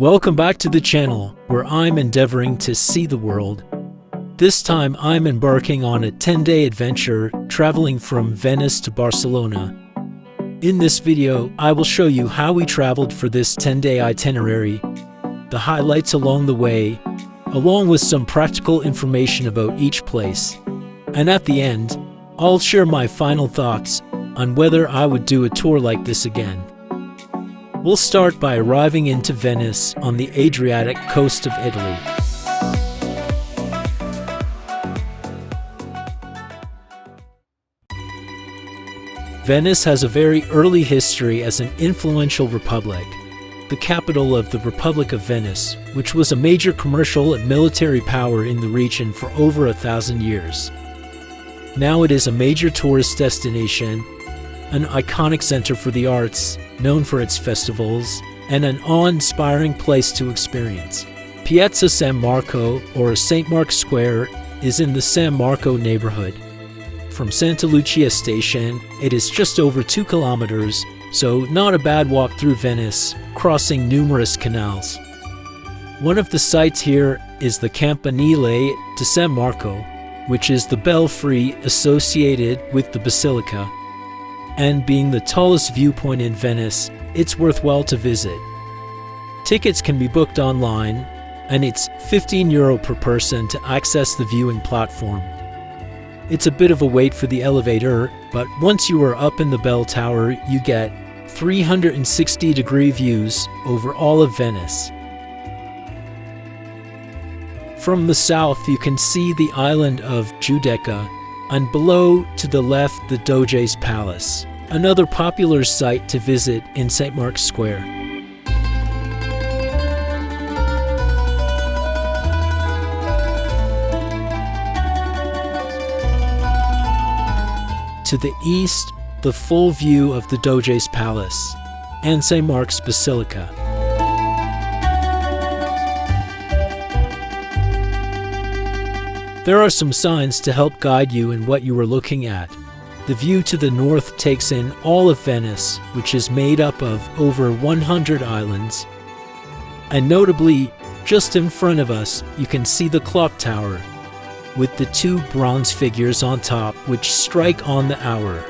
Welcome back to the channel, where I'm endeavoring to see the world. This time I'm embarking on a 10-day adventure traveling from Venice to Barcelona. In this video, I will show you how we traveled for this 10-day itinerary, the highlights along the way, along with some practical information about each place. And at the end, I'll share my final thoughts on whether I would do a tour like this again. We'll start by arriving into Venice on the Adriatic coast of Italy. Venice has a very early history as an influential republic, the capital of the Republic of Venice, which was a major commercial and military power in the region for over 1,000 years. Now it is a major tourist destination, an iconic center for the arts, known for its festivals, and an awe-inspiring place to experience. Piazza San Marco, or St. Mark's Square, is in the San Marco neighborhood. From Santa Lucia station, it is just over 2 kilometers, so not a bad walk through Venice, crossing numerous canals. One of the sights here is the Campanile di San Marco, which is the belfry associated with the basilica. And being the tallest viewpoint in Venice, it's worthwhile to visit. Tickets can be booked online, and it's €15 per person to access the viewing platform. It's a bit of a wait for the elevator, but once you are up in the bell tower, you get 360-degree views over all of Venice. From the south, you can see the island of Giudecca, and below to the left, the Doge's Palace, another popular site to visit in St. Mark's Square. To the east, the full view of the Doge's Palace and St. Mark's Basilica. There are some signs to help guide you in what you are looking at. The view to the north takes in all of Venice, which is made up of over 100 islands. And notably, just in front of us, you can see the clock tower, with the 2 bronze figures on top which strike on the hour.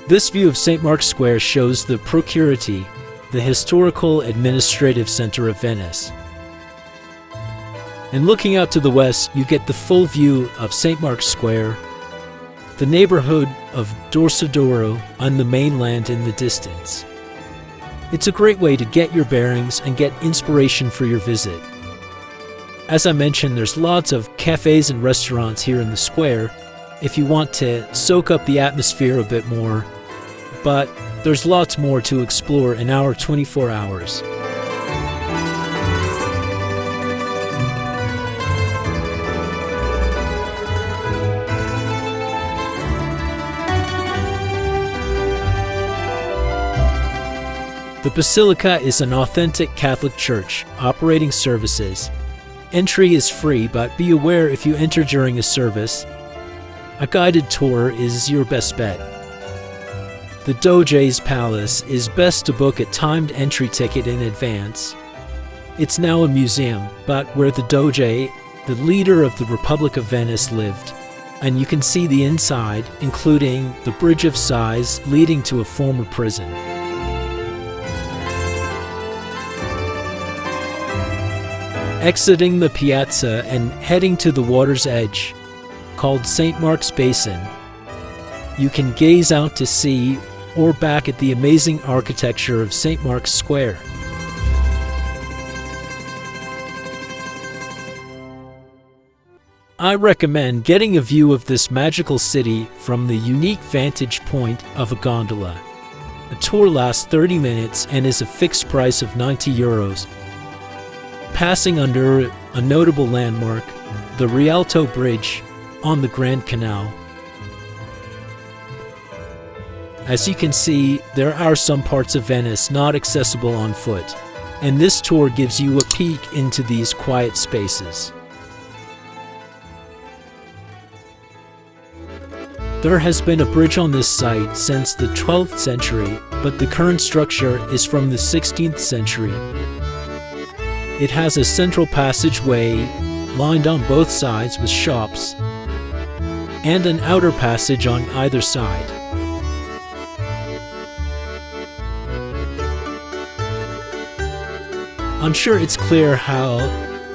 This view of St. Mark's Square shows the Procuratie, the historical administrative center of Venice. And looking out to the west, you get the full view of St. Mark's Square, the neighborhood of Dorsoduro on the mainland in the distance. It's a great way to get your bearings and get inspiration for your visit. As I mentioned, there's lots of cafes and restaurants here in the square if you want to soak up the atmosphere a bit more, but there's lots more to explore in our 24 hours. The Basilica is an authentic Catholic church operating services. Entry is free, but be aware if you enter during a service, a guided tour is your best bet. The Doge's Palace is best to book a timed entry ticket in advance. It's now a museum, but where the Doge, the leader of the Republic of Venice, lived, and you can see the inside, including the Bridge of Sighs leading to a former prison. Exiting the piazza and heading to the water's edge, called St. Mark's Basin, you can gaze out to sea or back at the amazing architecture of St. Mark's Square. I recommend getting a view of this magical city from the unique vantage point of a gondola. A tour lasts 30 minutes and is a fixed price of €90. Passing under a notable landmark, the Rialto Bridge on the Grand Canal. As you can see, there are some parts of Venice not accessible on foot, and this tour gives you a peek into these quiet spaces. There has been a bridge on this site since the 12th century, but the current structure is from the 16th century. It has a central passageway lined on both sides with shops and an outer passage on either side. I'm sure it's clear how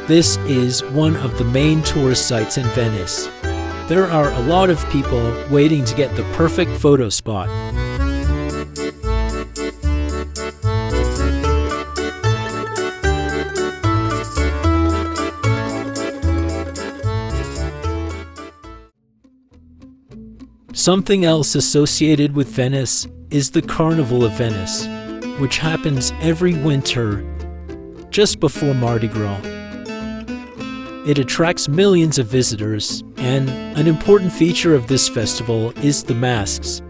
this is one of the main tourist sites in Venice. There are a lot of people waiting to get the perfect photo spot. Something else associated with Venice is the Carnival of Venice, which happens every winter just before Mardi Gras. It attracts millions of visitors, and an important feature of this festival is the masks.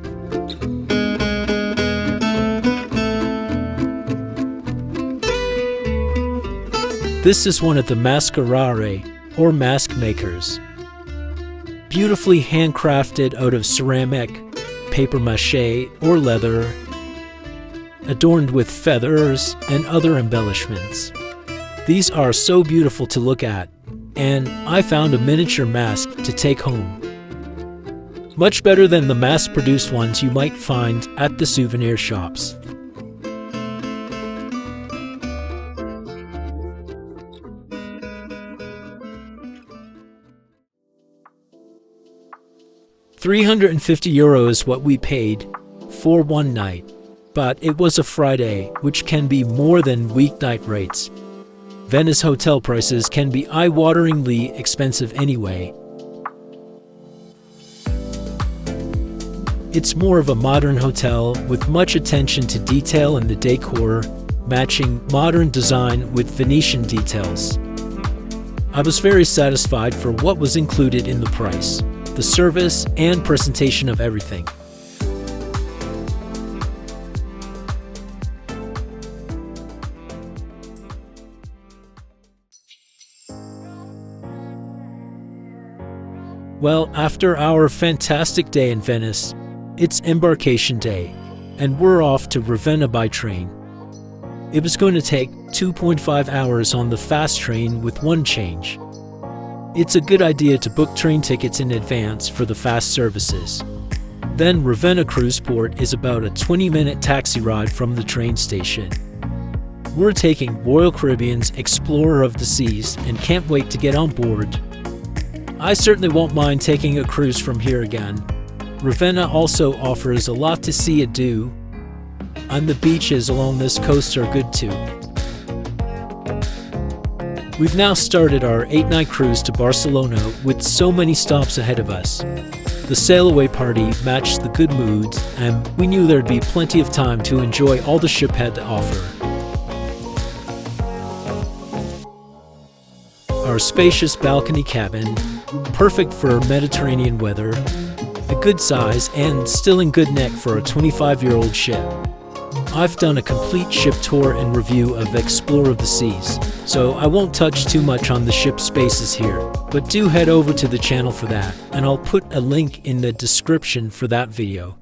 This is one of the mascherare, or mask makers. Beautifully handcrafted out of ceramic, paper mache, or leather, adorned with feathers and other embellishments. These are so beautiful to look at, and I found a miniature mask to take home. Much better than the mass-produced ones you might find at the souvenir shops. €350 is what we paid for one night, but it was a Friday, which can be more than weeknight rates. Venice hotel prices can be eye-wateringly expensive anyway. It's more of a modern hotel with much attention to detail in the decor, matching modern design with Venetian details. I was very satisfied for what was included in the price, the service and presentation of everything. Well, after our fantastic day in Venice, it's embarkation day, and we're off to Ravenna by train. It was going to take 2.5 hours on the fast train with one change. It's a good idea to book train tickets in advance for the fast services. Then Ravenna Cruise Port is about a 20-minute taxi ride from the train station. We're taking Royal Caribbean's Explorer of the Seas and can't wait to get on board. I certainly won't mind taking a cruise from here again. Ravenna also offers a lot to see and do, and the beaches along this coast are good too. We've now started our 8-night cruise to Barcelona with so many stops ahead of us. The sail-away party matched the good mood, and we knew there'd be plenty of time to enjoy all the ship had to offer. Our spacious balcony cabin, perfect for Mediterranean weather, a good size and still in good nick for a 25-year-old ship. I've done a complete ship tour and review of Explorer of the Seas, so I won't touch too much on the ship spaces here, but do head over to the channel for that, and I'll put a link in the description for that video.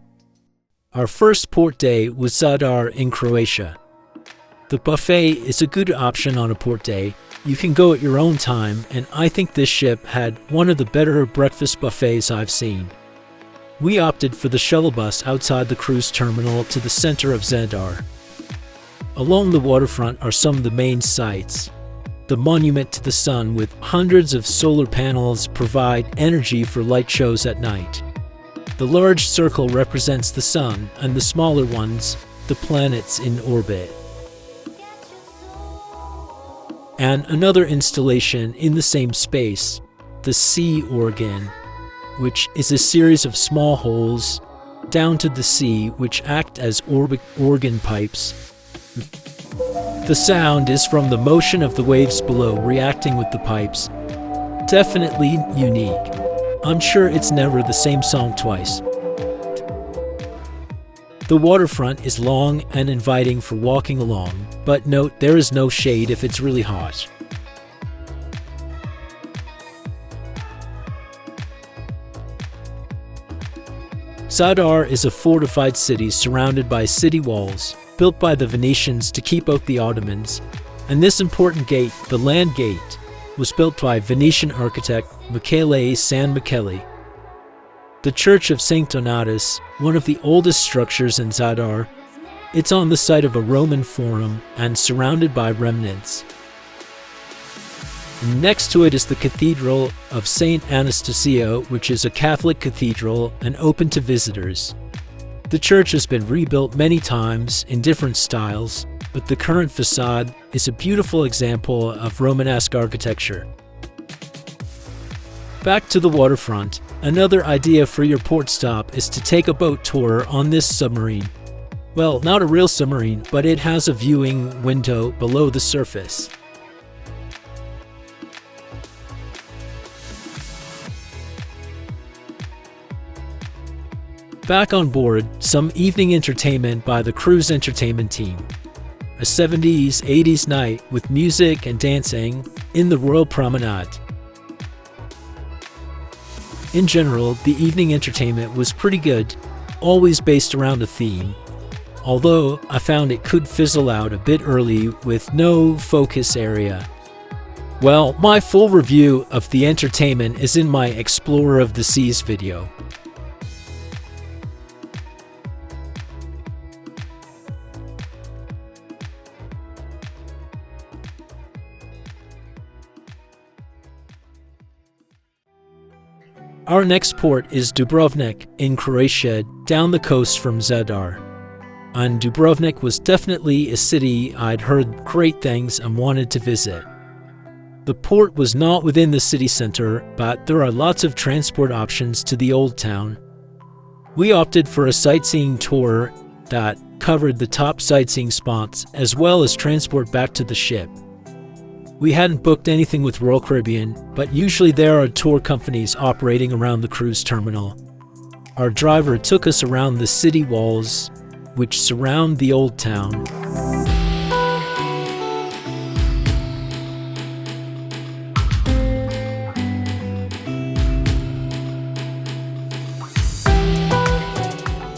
Our first port day was Zadar in Croatia. The buffet is a good option on a port day. You can go at your own time, and I think this ship had one of the better breakfast buffets I've seen. We opted for the shuttle bus outside the cruise terminal to the center of Zadar. Along the waterfront are some of the main sights. The Monument to the Sun with hundreds of solar panels provide energy for light shows at night. The large circle represents the Sun, and the smaller ones, the planets in orbit. And another installation in the same space, the sea organ, which is a series of small holes down to the sea which act as organ pipes. The sound is from the motion of the waves below reacting with the pipes. Definitely unique. I'm sure it's never the same song twice. The waterfront is long and inviting for walking along, but note there is no shade if it's really hot. Zadar is a fortified city surrounded by city walls, built by the Venetians to keep out the Ottomans, And this important gate, the Land Gate, was built by Venetian architect Michele San Michele. The Church of St. Donatus, one of the oldest structures in Zadar, it's on the site of a Roman forum and surrounded by remnants. Next to it is the Cathedral of St. Anastasia, which is a Catholic cathedral and open to visitors. The church has been rebuilt many times in different styles, but the current facade is a beautiful example of Romanesque architecture. Back to the waterfront, another idea for your port stop is to take a boat tour on this submarine. Well, not a real submarine, but it has a viewing window below the surface. Back on board, some evening entertainment by the cruise entertainment team. A 70s, 80s night with music and dancing in the Royal Promenade. In general, the evening entertainment was pretty good, always based around a theme, although I found it could fizzle out a bit early with no focus area. Well, my full review of the entertainment is in my Explorer of the Seas video. Our next port is Dubrovnik in Croatia, down the coast from Zadar. And Dubrovnik was definitely a city I'd heard great things and wanted to visit. The port was not within the city center, but there are lots of transport options to the old town. We opted for a sightseeing tour that covered the top sightseeing spots as well as transport back to the ship. We hadn't booked anything with Royal Caribbean, but usually there are tour companies operating around the cruise terminal. Our driver took us around the city walls, which surround the old town.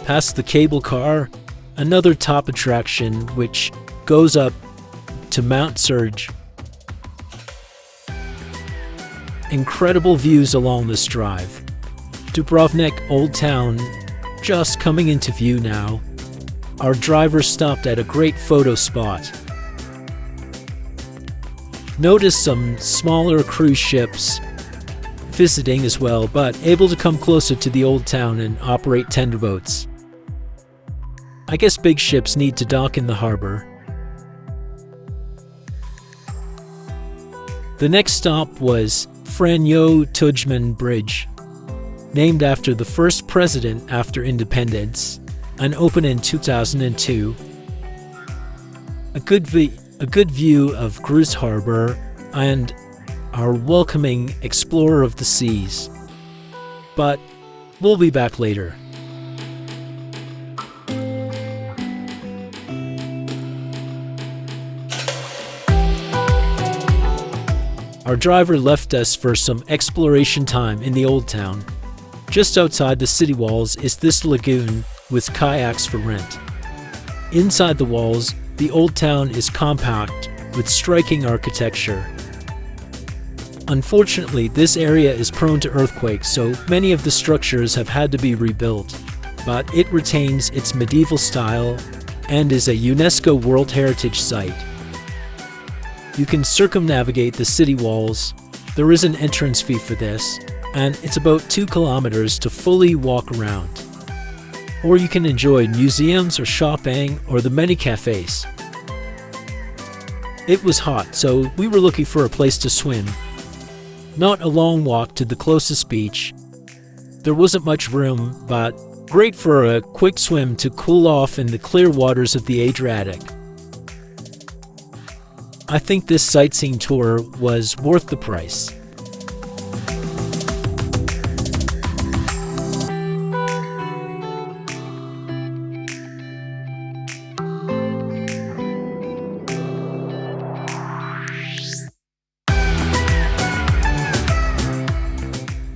Past the cable car, another top attraction which goes up to Mount Surge. Incredible views along this drive. Dubrovnik Old Town just coming into view now. Our driver stopped at a great photo spot. Notice some smaller cruise ships visiting as well, but able to come closer to the old town and operate tender boats. I guess big ships need to dock in the harbor. The next stop was Franjo Tuđman Bridge, named after the first president after independence, and opened in 2002. A good view of Cruz Harbor and our welcoming Explorer of the Seas. But we'll be back later. Our driver left us for some exploration time in the old town. Just outside the city walls is this lagoon with kayaks for rent. Inside the walls, the old town is compact with striking architecture. Unfortunately, this area is prone to earthquakes, so many of the structures have had to be rebuilt, but it retains its medieval style and is a UNESCO World Heritage Site. You can circumnavigate the city walls. There is an entrance fee for this, and it's about 2 kilometers to fully walk around. Or you can enjoy museums or shopping or the many cafes. It was hot, so we were looking for a place to swim. Not a long walk to the closest beach. There wasn't much room, but great for a quick swim to cool off in the clear waters of the Adriatic. I think this sightseeing tour was worth the price.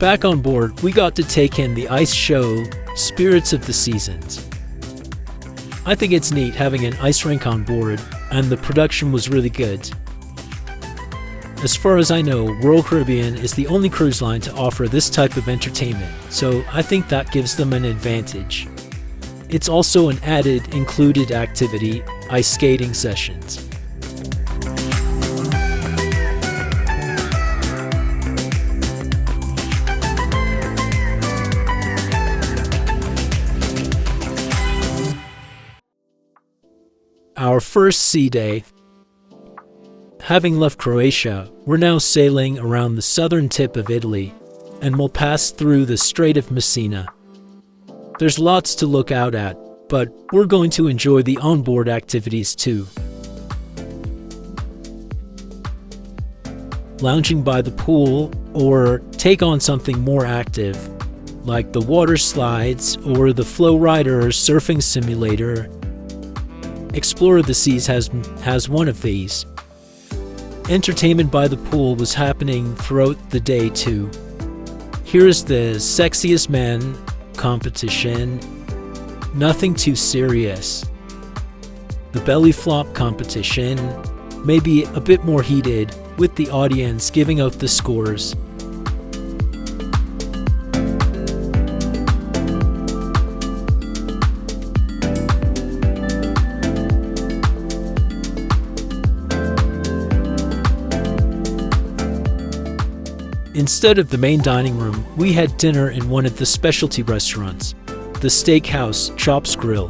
Back on board, we got to take in the ice show, Spirits of the Seasons. I think it's neat having an ice rink on board, and the production was really good. As far as I know, Royal Caribbean is the only cruise line to offer this type of entertainment, so I think that gives them an advantage. It's also an added included activity, ice skating sessions. Our first sea day. Having left Croatia, we're now sailing around the southern tip of Italy, and we'll pass through the Strait of Messina. There's lots to look out at, but we're going to enjoy the onboard activities too. Lounging by the pool, or take on something more active, like the water slides or the flow rider or surfing simulator. Explorer of the Seas has one of these. Entertainment by the pool was happening throughout the day too. Here's the sexiest man competition. Nothing too serious. The belly flop competition, maybe a bit more heated, with the audience giving out the scores. Instead of the main dining room, we had dinner in one of the specialty restaurants, the Steakhouse Chops Grill.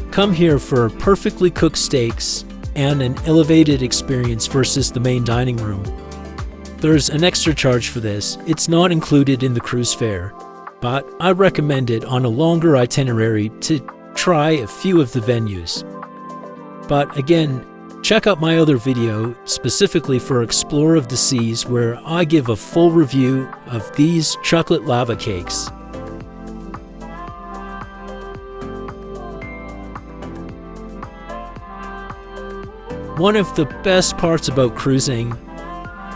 Come here for perfectly cooked steaks and an elevated experience versus the main dining room. There's an extra charge for this. It's not included in the cruise fare, but I recommend it on a longer itinerary to try a few of the venues. But again, check out my other video specifically for Explorer of the Seas, where I give a full review of these chocolate lava cakes. One of the best parts about cruising,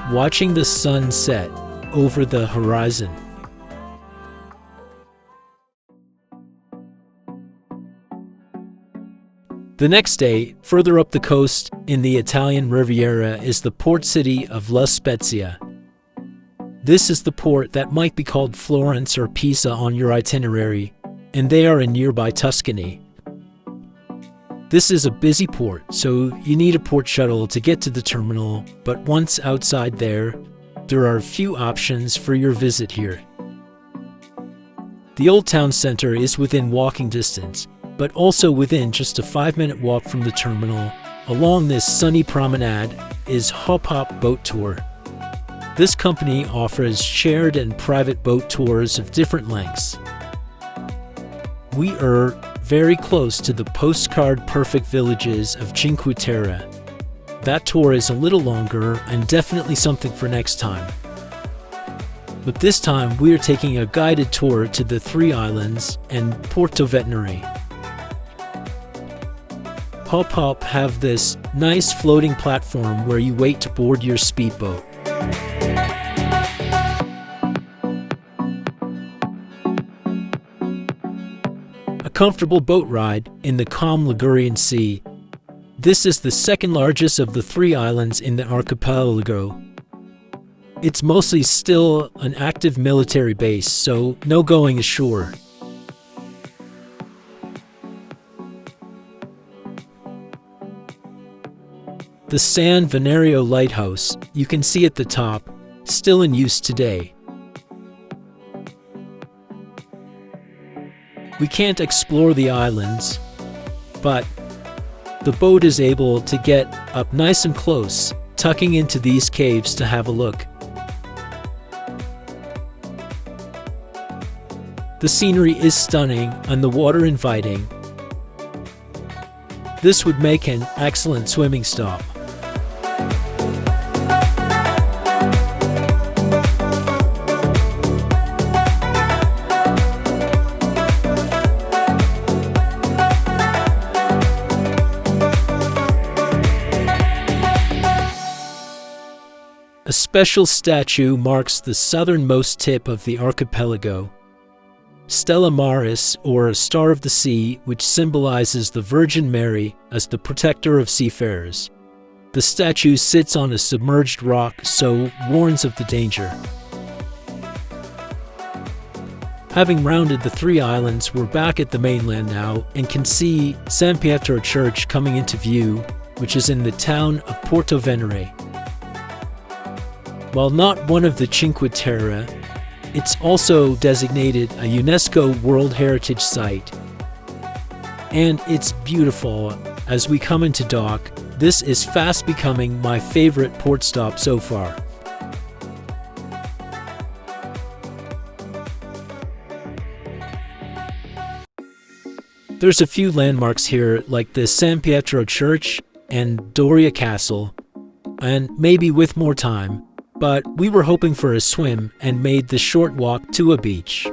watching the sun set over the horizon. The next day, further up the coast in the Italian Riviera, is the port city of La Spezia. This is the port that might be called Florence or Pisa on your itinerary, and they are in nearby Tuscany. This is a busy port, so you need a port shuttle to get to the terminal, but once outside there are a few options for your visit here. The Old Town Center is within walking distance, but also within just a 5-minute walk from the terminal. Along this sunny promenade is Hop Hop Boat Tour. This company offers shared and private boat tours of different lengths. We are very close to the postcard perfect villages of Cinque Terre. That tour is a little longer and definitely something for next time. But this time we are taking a guided tour to the 3 islands and Porto Veterinary. Hop Hop have this nice floating platform where you wait to board your speedboat. A comfortable boat ride in the calm Ligurian Sea. This is the second largest of the 3 islands in the archipelago. It's mostly still an active military base, so no going ashore. The San Venerio Lighthouse, you can see at the top, still in use today. We can't explore the islands, but the boat is able to get up nice and close, tucking into these caves to have a look. The scenery is stunning and the water inviting. This would make an excellent swimming stop. A special statue marks the southernmost tip of the archipelago. Stella Maris, or a Star of the Sea, which symbolizes the Virgin Mary as the protector of seafarers. The statue sits on a submerged rock, so warns of the danger. Having rounded the 3 islands, we're back at the mainland now and can see San Pietro Church coming into view, which is in the town of Porto Venere. While not one of the Cinque Terre, it's also designated a UNESCO World Heritage Site. And it's beautiful. As we come into dock, this is fast becoming my favorite port stop so far. There's a few landmarks here like the San Pietro Church and Doria Castle, and maybe with more time, but we were hoping for a swim and made the short walk to a beach.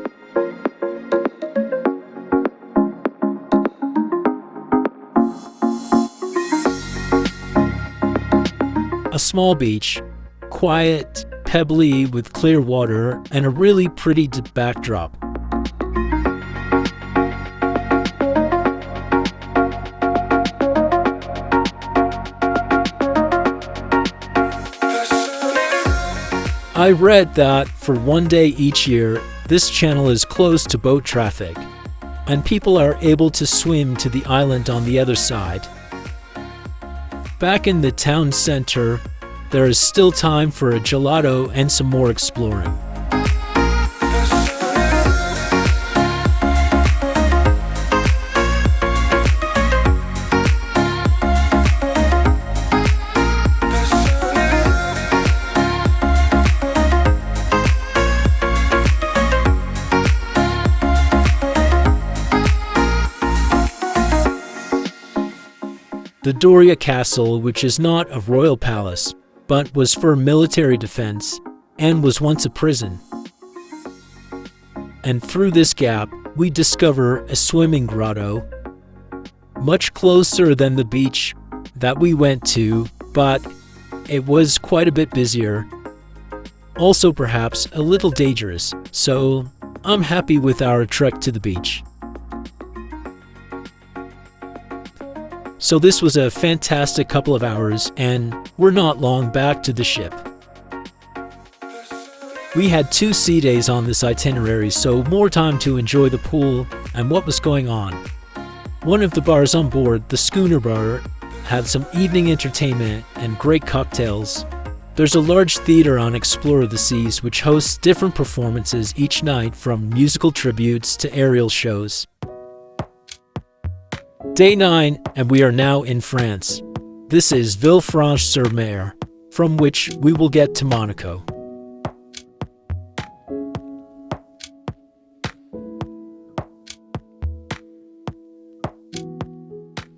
A small beach, quiet, pebbly with clear water, and a really pretty backdrop. I read that for one day each year, this channel is closed to boat traffic, and people are able to swim to the island on the other side. Back in the town center, there is still time for a gelato and some more exploring. The Doria Castle, which is not a royal palace, but was for military defense and was once a prison. And through this gap, we discover a swimming grotto, much closer than the beach that we went to, but it was quite a bit busier. Also perhaps a little dangerous, so I'm happy with our trek to the beach. So this was a fantastic couple of hours, and we're not long back to the ship. We had 2 sea days on this itinerary, so more time to enjoy the pool and what was going on. One of the bars on board, the Schooner Bar, had some evening entertainment and great cocktails. There's a large theater on Explore the Seas which hosts different performances each night, from musical tributes to aerial shows. Day 9, and we are now in France. This is Villefranche-sur-Mer, from which we will get to Monaco.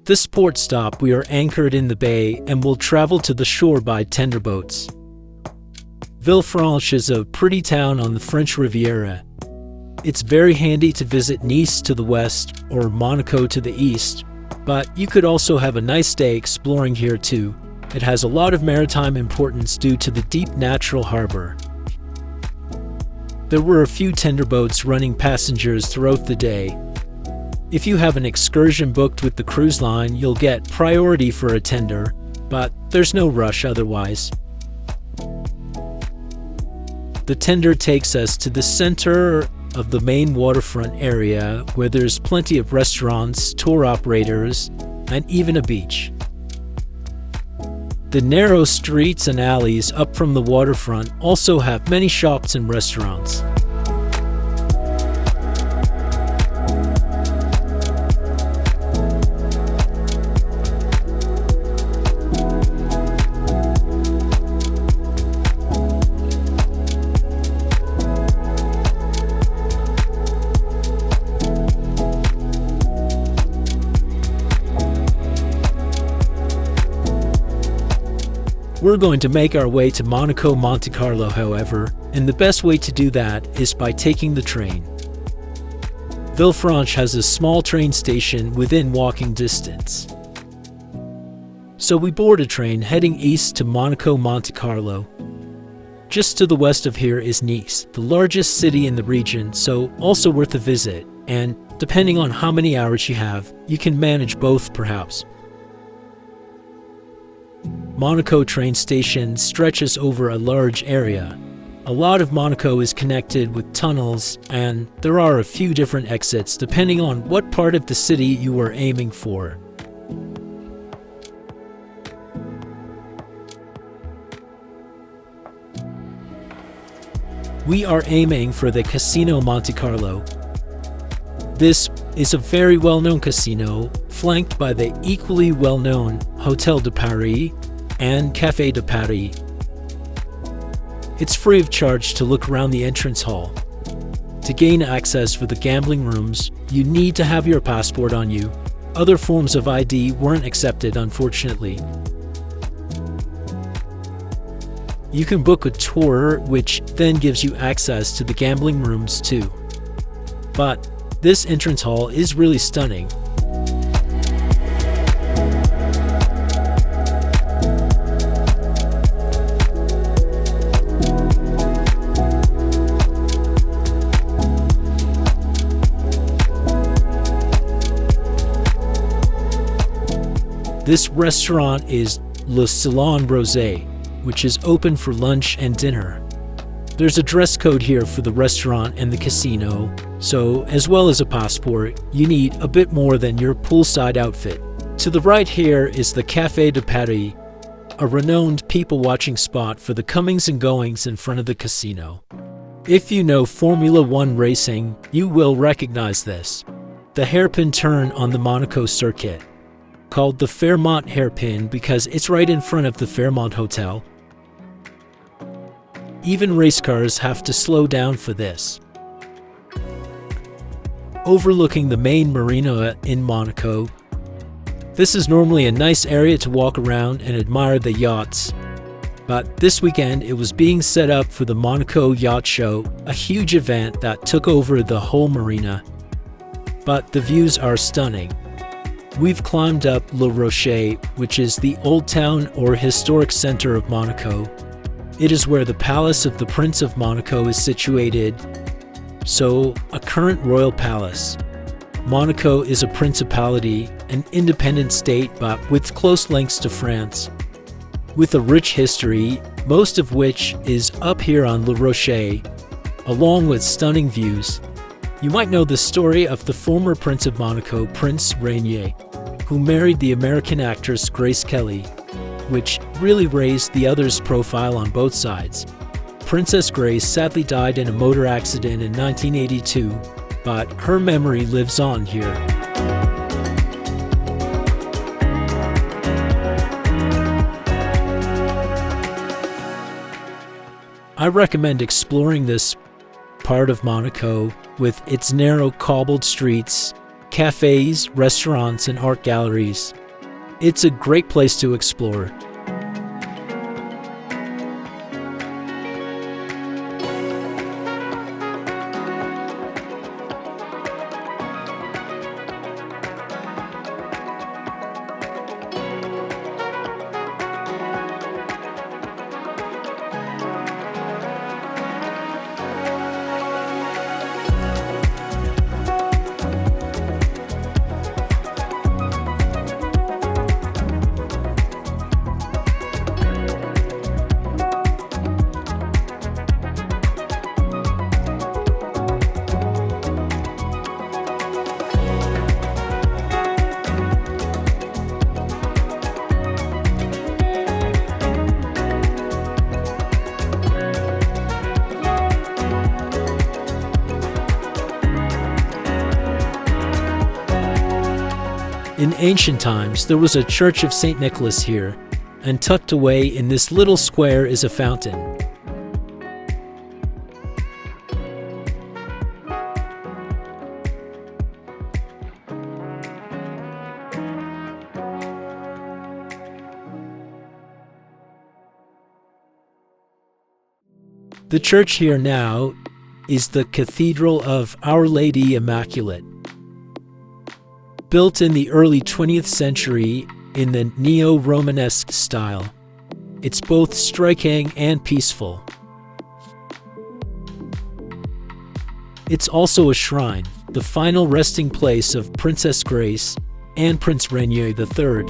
This port stop, we are anchored in the bay and will travel to the shore by tender boats. Villefranche is a pretty town on the French Riviera. It's very handy to visit Nice to the west or Monaco to the east, but you could also have a nice day exploring here too. It has a lot of maritime importance due to the deep natural harbor. There were a few tender boats running passengers throughout the day. If you have an excursion booked with the cruise line, you'll get priority for a tender, but there's no rush otherwise. The tender takes us to the center of the main waterfront area, where there's plenty of restaurants, tour operators, and even a beach. The narrow streets and alleys up from the waterfront also have many shops and restaurants. We're going to make our way to Monaco Monte Carlo, however, and the best way to do that is by taking the train. Villefranche has a small train station within walking distance. So we board a train heading east to Monaco Monte Carlo. Just to the west of here is Nice, the largest city in the region, so also worth a visit, and depending on how many hours you have, you can manage both perhaps. Monaco train station stretches over a large area. A lot of Monaco is connected with tunnels, and there are a few different exits depending on what part of the city you are aiming for. We are aiming for the Casino Monte Carlo. This is a very well-known casino, flanked by the equally well-known Hotel de Paris and Café de Paris. It's free of charge to look around the entrance hall. To gain access for the gambling rooms, you need to have your passport on you. Other forms of ID weren't accepted, unfortunately. You can book a tour, which then gives you access to the gambling rooms too. But this entrance hall is really stunning. This restaurant is Le Salon Rosé, which is open for lunch and dinner. There's a dress code here for the restaurant and the casino, so as well as a passport, you need a bit more than your poolside outfit. To the right here is the Café de Paris, a renowned people-watching spot for the comings and goings in front of the casino. If you know Formula One racing, you will recognize this. The hairpin turn on the Monaco circuit, called the Fairmont hairpin because it's right in front of the Fairmont Hotel. Even race cars have to slow down for this. Overlooking the main marina in Monaco, this is normally a nice area to walk around and admire the yachts. But this weekend it was being set up for the Monaco Yacht Show, a huge event that took over the whole marina. But the views are stunning. We've climbed up Le Rocher, which is the old town or historic center of Monaco. It is where the palace of the Prince of Monaco is situated, so a current royal palace. Monaco is a principality, an independent state but with close links to France. With a rich history, most of which is up here on Le Rocher, along with stunning views. You might know the story of the former Prince of Monaco, Prince Rainier, who married the American actress Grace Kelly, which really raised the other's profile on both sides. Princess Grace sadly died in a motor accident in 1982, but her memory lives on here. I recommend exploring this part of Monaco with its narrow cobbled streets, cafes, restaurants, and art galleries. It's a great place to explore. In ancient times, there was a church of St. Nicholas here, and tucked away in this little square is a fountain. The church here now is the Cathedral of Our Lady Immaculate. Built in the early 20th century in the neo-Romanesque style, it's both striking and peaceful. It's also a shrine, the final resting place of Princess Grace and Prince Rainier III.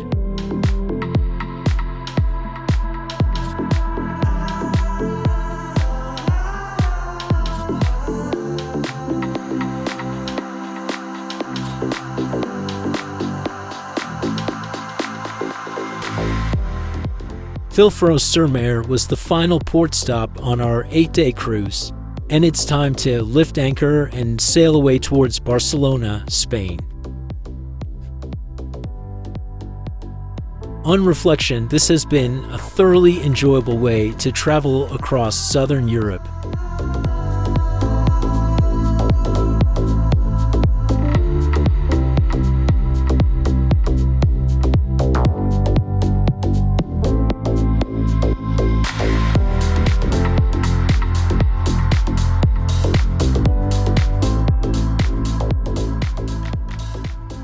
Villefranche-sur-Mer was the final port stop on our 8-day cruise, and it's time to lift anchor and sail away towards Barcelona, Spain. On reflection, this has been a thoroughly enjoyable way to travel across southern Europe.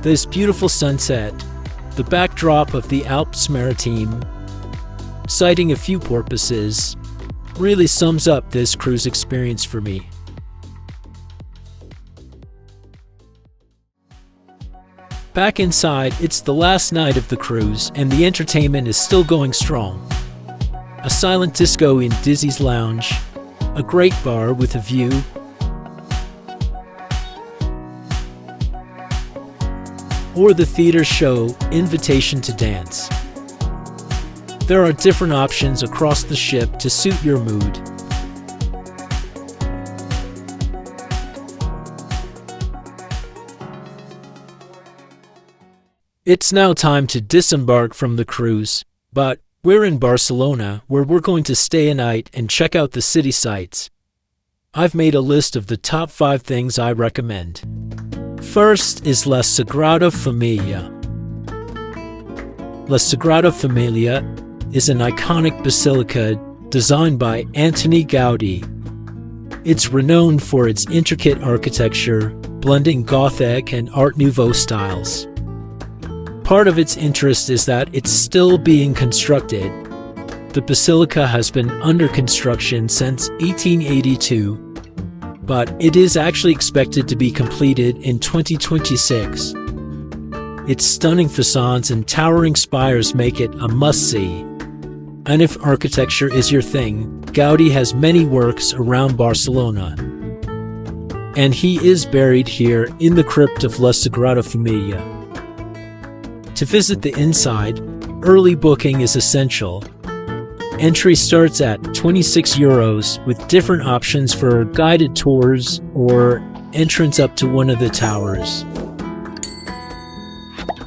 This beautiful sunset, the backdrop of the Alps Maritime, citing a few porpoises, really sums up this cruise experience for me. Back inside, it's the last night of the cruise and the entertainment is still going strong. A silent disco in Dizzy's Lounge, a great bar with a view, or the theater show Invitation to Dance. There are different options across the ship to suit your mood. It's now time to disembark from the cruise, but we're in Barcelona, where we're going to stay a night and check out the city sights. I've made a list of the top 5 things I recommend. First is La Sagrada Familia. La Sagrada Familia is an iconic basilica designed by Antoni Gaudí. It's renowned for its intricate architecture, blending Gothic and Art Nouveau styles. Part of its interest is that it's still being constructed. The basilica has been under construction since 1882, but it is actually expected to be completed in 2026. Its stunning facades and towering spires make it a must-see. And if architecture is your thing, Gaudí has many works around Barcelona. And he is buried here in the crypt of La Sagrada Familia. To visit the inside, early booking is essential. Entry starts at €26 with different options for guided tours or entrance up to one of the towers.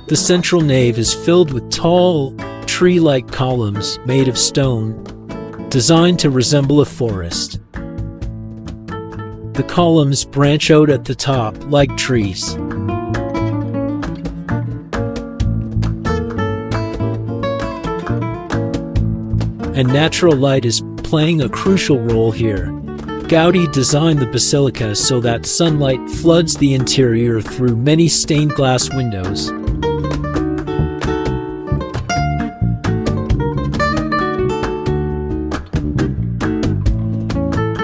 The central nave is filled with tall, tree-like columns made of stone, designed to resemble a forest. The columns branch out at the top like trees. And natural light is playing a crucial role here. Gaudí designed the basilica so that sunlight floods the interior through many stained glass windows.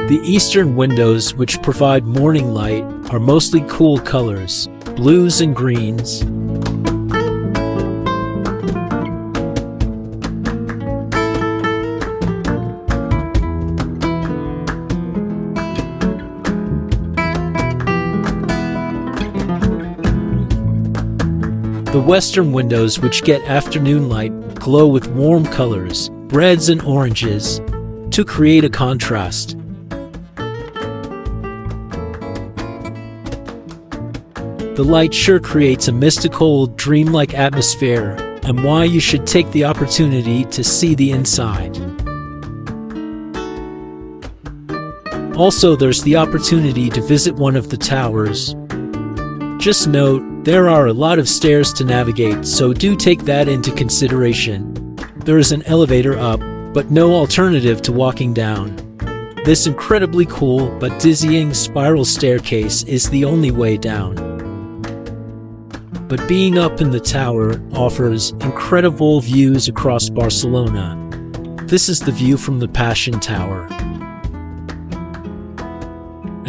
The eastern windows, which provide morning light, are mostly cool colors, blues and greens. The western windows, which get afternoon light, glow with warm colors, reds and oranges, to create a contrast. The light sure creates a mystical, dreamlike atmosphere, and why you should take the opportunity to see the inside. Also, there's the opportunity to visit one of the towers. Just note, there are a lot of stairs to navigate, so do take that into consideration. There is an elevator up, but no alternative to walking down. This incredibly cool but dizzying spiral staircase is the only way down. But being up in the tower offers incredible views across Barcelona. This is the view from the Passion Tower.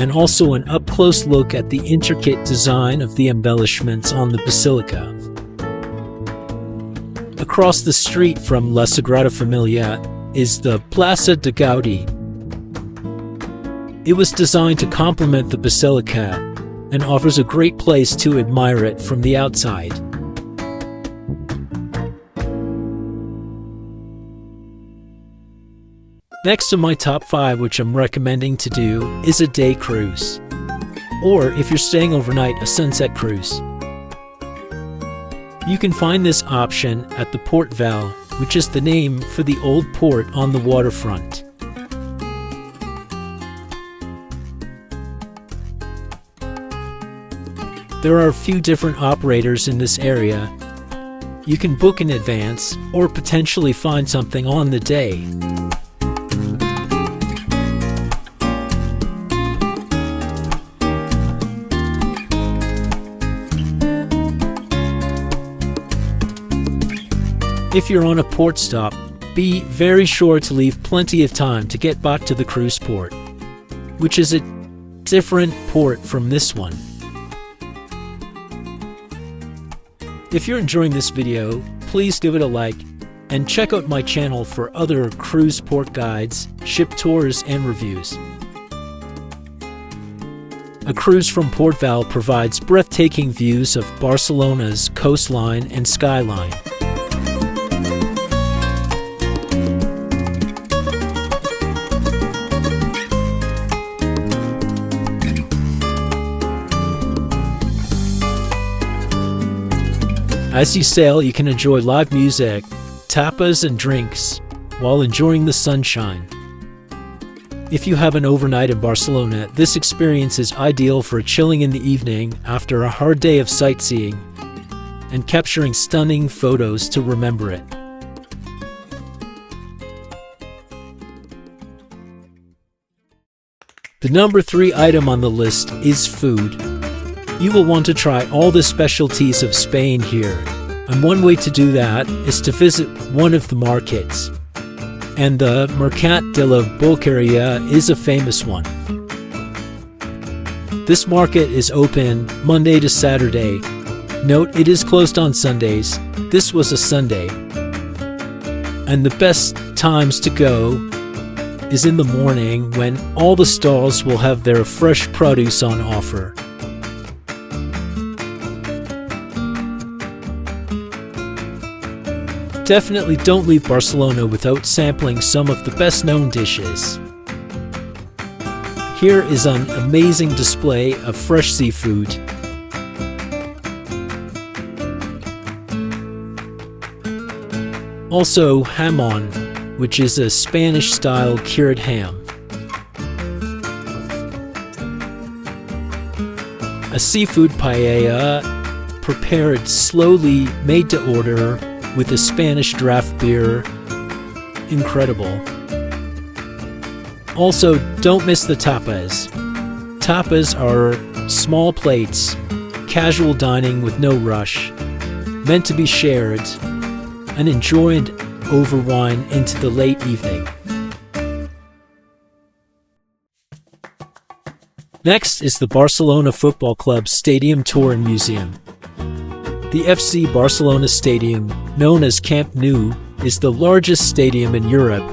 And also an up-close look at the intricate design of the embellishments on the basilica. Across the street from La Sagrada Familia is the Plaça de Gaudí. It was designed to complement the basilica and offers a great place to admire it from the outside. Next to my top 5, which I'm recommending to do, is a day cruise. Or if you're staying overnight, a sunset cruise. You can find this option at the Port Val, which is the name for the old port on the waterfront. There are a few different operators in this area. You can book in advance or potentially find something on the day. If you're on a port stop, be very sure to leave plenty of time to get back to the cruise port, which is a different port from this one. If you're enjoying this video, please give it a like and check out my channel for other cruise port guides, ship tours, and reviews. A cruise from Port Val provides breathtaking views of Barcelona's coastline and skyline. As you sail, you can enjoy live music, tapas, and drinks while enjoying the sunshine. If you have an overnight in Barcelona, this experience is ideal for chilling in the evening after a hard day of sightseeing and capturing stunning photos to remember it. The number 3 item on the list is food. You will want to try all the specialties of Spain here, and one way to do that is to visit one of the markets, and the Mercat de la Boqueria is a famous one. This market is open Monday to Saturday. Note, it is closed on Sundays. This was a Sunday. And the best times to go is in the morning, when all the stalls will have their fresh produce on offer. Definitely don't leave Barcelona without sampling some of the best-known dishes. Here is an amazing display of fresh seafood. Also, jamón, which is a Spanish-style cured ham. A seafood paella, prepared slowly, made to order, with a Spanish draft beer. Incredible. Also, don't miss the tapas. Tapas are small plates, casual dining with no rush, meant to be shared and enjoyed over wine into the late evening. Next is the Barcelona Football Club Stadium Tour and Museum. The FC Barcelona Stadium, known as Camp Nou, is the largest stadium in Europe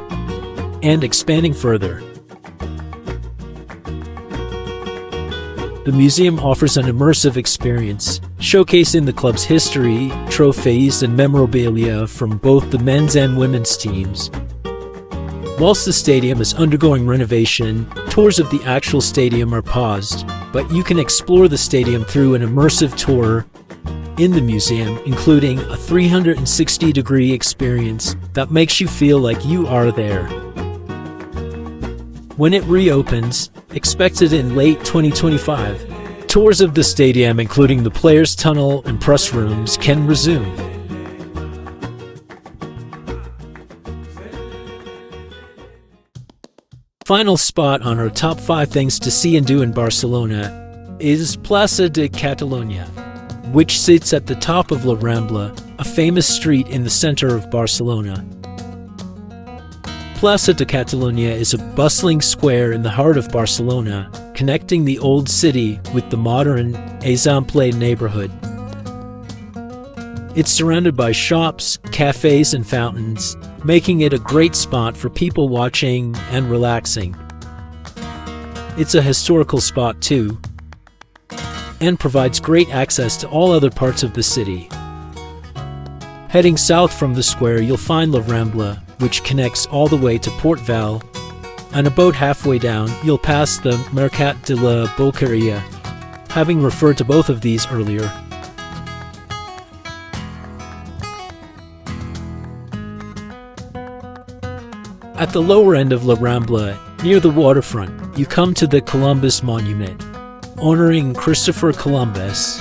and expanding further. The museum offers an immersive experience, showcasing the club's history, trophies, and memorabilia from both the men's and women's teams. Whilst the stadium is undergoing renovation, tours of the actual stadium are paused, but you can explore the stadium through an immersive tour in the museum, including a 360-degree experience that makes you feel like you are there. When it reopens, expected in late 2025, tours of the stadium, including the players' tunnel and press rooms, can resume. Final spot on our top 5 things to see and do in Barcelona is Plaça de Catalunya, which sits at the top of La Rambla, a famous street in the center of Barcelona. Plaça de Catalunya is a bustling square in the heart of Barcelona, connecting the old city with the modern Eixample neighborhood. It's surrounded by shops, cafes, and fountains, making it a great spot for people watching and relaxing. It's a historical spot too, and provides great access to all other parts of the city. Heading south from the square, you'll find La Rambla, which connects all the way to Port Val and about halfway down, you'll pass the Mercat de la Boqueria, having referred to both of these earlier. At the lower end of La Rambla, near the waterfront, you come to the Columbus Monument, honoring Christopher Columbus.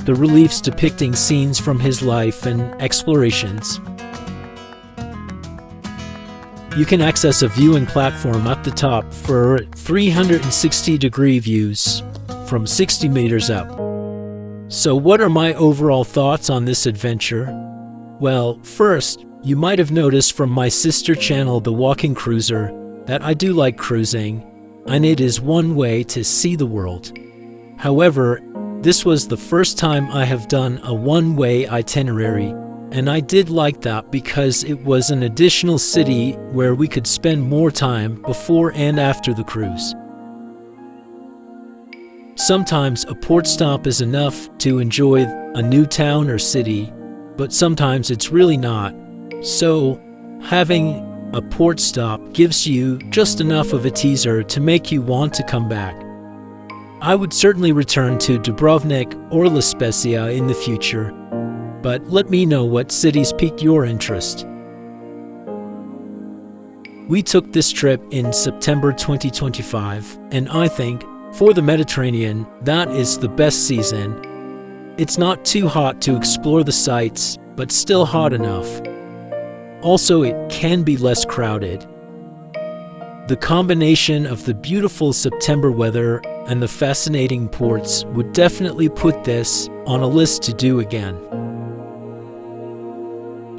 The reliefs depicting scenes from his life and explorations. You can access a viewing platform at the top for 360-degree views from 60 meters up. So what are my overall thoughts on this adventure? Well, first, you might have noticed from my sister channel, The Walking Cruiser, that I do like cruising, and it is one way to see the world. However, this was the first time I have done a one-way itinerary, and I did like that because it was an additional city where we could spend more time before and after the cruise. Sometimes a port stop is enough to enjoy a new town or city, but sometimes it's really not. So, having a port stop gives you just enough of a teaser to make you want to come back. I would certainly return to Dubrovnik or La Spezia in the future, but let me know what cities piqued your interest. We took this trip in September 2025, and I think, for the Mediterranean, that is the best season. It's not too hot to explore the sights, but still hot enough. Also, it can be less crowded. The combination of the beautiful September weather and the fascinating ports would definitely put this on a list to do again.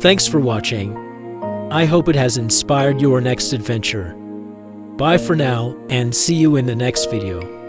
Thanks for watching. I hope it has inspired your next adventure. Bye for now, and see you in the next video.